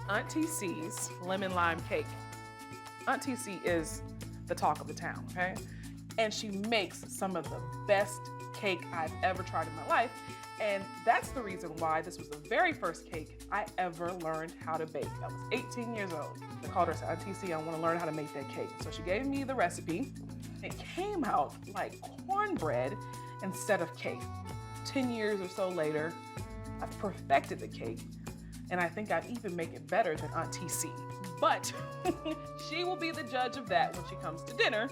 Auntie C's lemon lime cake. Auntie C is the talk of the town, okay? And she makes some of the best cake I've ever tried in my life. And that's the reason why this was the very first cake I ever learned how to bake. I was 18 years old. I called her and said, Auntie C, I want to learn how to make that cake. So she gave me the recipe. It came out like cornbread instead of cake. 10 years or so later, I've perfected the cake, and I think I'd even make it better than Auntie C. But she will be the judge of that when she comes to dinner.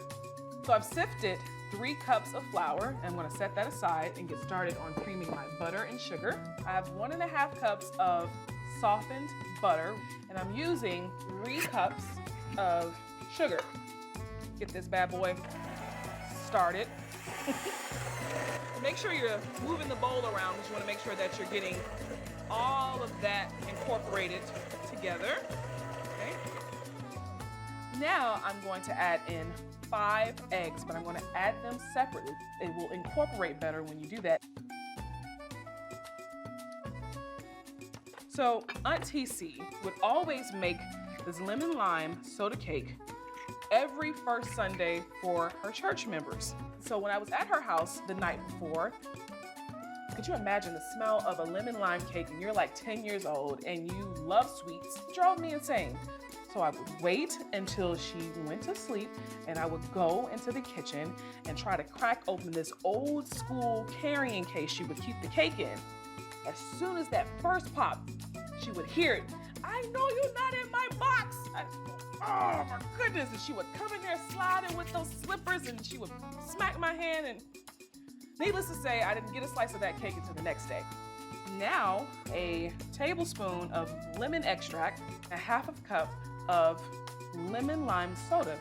So I've sifted 3 cups of flour, and I'm gonna set that aside and get started on creaming my butter and sugar. I have 1.5 cups of softened butter, and I'm using 3 cups of sugar. Get this bad boy started. Make sure you're moving the bowl around because you want to make sure that you're getting all of that incorporated together. Okay. Now I'm going to add in 5 eggs, but I'm going to add them separately. It will incorporate better when you do that. So Auntie C would always make this lemon lime soda cake every first Sunday for her church members. So when I was at her house the night before, could you imagine the smell of a lemon lime cake and you're like 10 years old and you love sweets? It drove me insane. So I would wait until she went to sleep and I would go into the kitchen and try to crack open this old school carrying case she would keep the cake in. As soon as that first pop, she would hear it. I know you're not in my box. Oh my goodness. And she would come in there sliding with those slippers and she would smack my hand, and needless to say, I didn't get a slice of that cake until the next day. Now, a tablespoon of lemon extract, a 1/2 cup of lemon lime soda.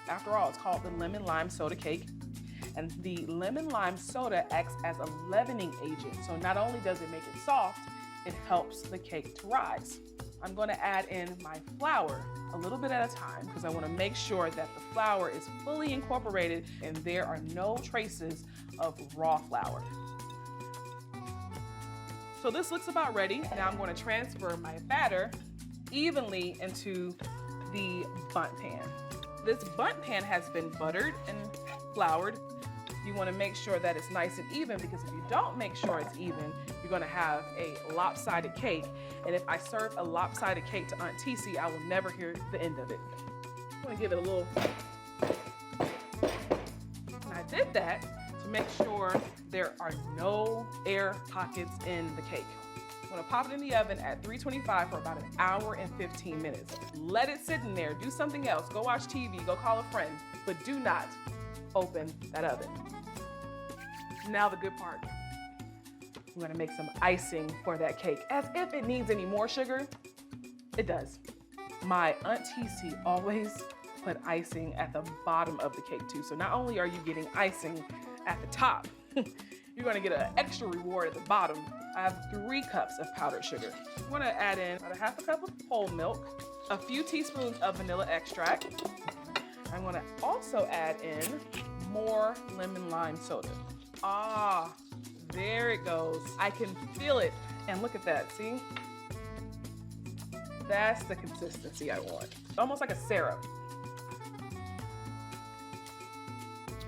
After all, it's called the lemon lime soda cake. And the lemon lime soda acts as a leavening agent. So not only does it make it soft, it helps the cake to rise. I'm going to add in my flour a little bit at a time because I want to make sure that the flour is fully incorporated and there are no traces of raw flour. So this looks about ready. Now I'm going to transfer my batter evenly into the bundt pan. This bundt pan has been buttered and floured. You want to make sure that it's nice and even, because if you don't make sure it's even, you're going to have a lopsided cake. And if I serve a lopsided cake to Auntie C, I will never hear the end of it. I'm going to give it a little. And I did that to make sure there are no air pockets in the cake. I'm going to pop it in the oven at 325 for about 1 hour and 15 minutes. Let it sit in there. Do something else. Go watch TV. Go call a friend. But do not open that oven. Now the good part. I'm gonna make some icing for that cake. As if it needs any more sugar, it does. My Auntie C always put icing at the bottom of the cake too. So not only are you getting icing at the top, you're gonna get an extra reward at the bottom. I have 3 cups of powdered sugar. I'm gonna add in about 1/2 cup of whole milk, a few teaspoons of vanilla extract. I'm gonna also add in more lemon lime soda. Ah, there it goes. I can feel it. And look at that, see? That's the consistency I want. Almost like a syrup.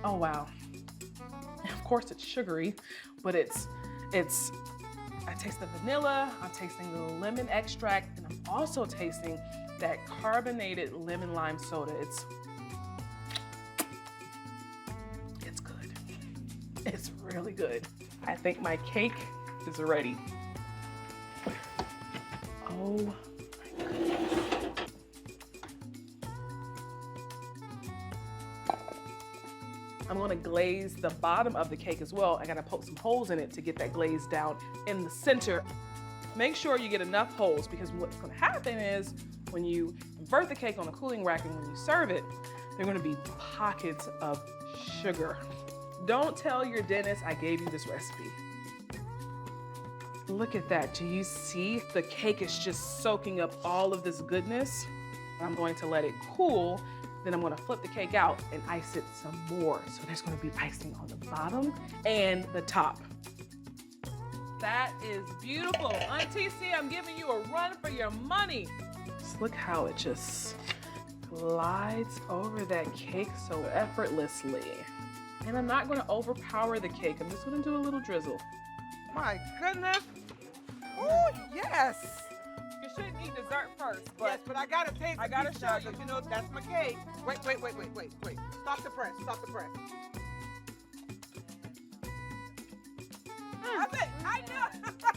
Oh, wow. Of course it's sugary, but I taste the vanilla, I'm tasting the lemon extract, and I'm also tasting that carbonated lemon lime soda. It's good. It's really good. I think my cake is ready. Oh my goodness. I'm gonna glaze the bottom of the cake as well. I gotta poke some holes in it to get that glaze down in the center. Make sure you get enough holes, because what's gonna happen is when you invert the cake on a cooling rack and when you serve it, there are gonna be pockets of sugar. Don't tell your dentist I gave you this recipe. Look at that. Do you see? The cake is just soaking up all of this goodness. I'm going to let it cool. Then I'm gonna flip the cake out and ice it some more. So there's gonna be icing on the bottom and the top. That is beautiful. Auntie C, I'm giving you a run for your money. Just look how it just glides over that cake so effortlessly. And I'm not gonna overpower the cake. I'm just gonna do a little drizzle. My goodness. Oh, yes. You shouldn't eat dessert first, but Yes, but I gotta taste I gotta piece show now, you. 'cause you know that's my cake. Wait. Stop the press. I knew.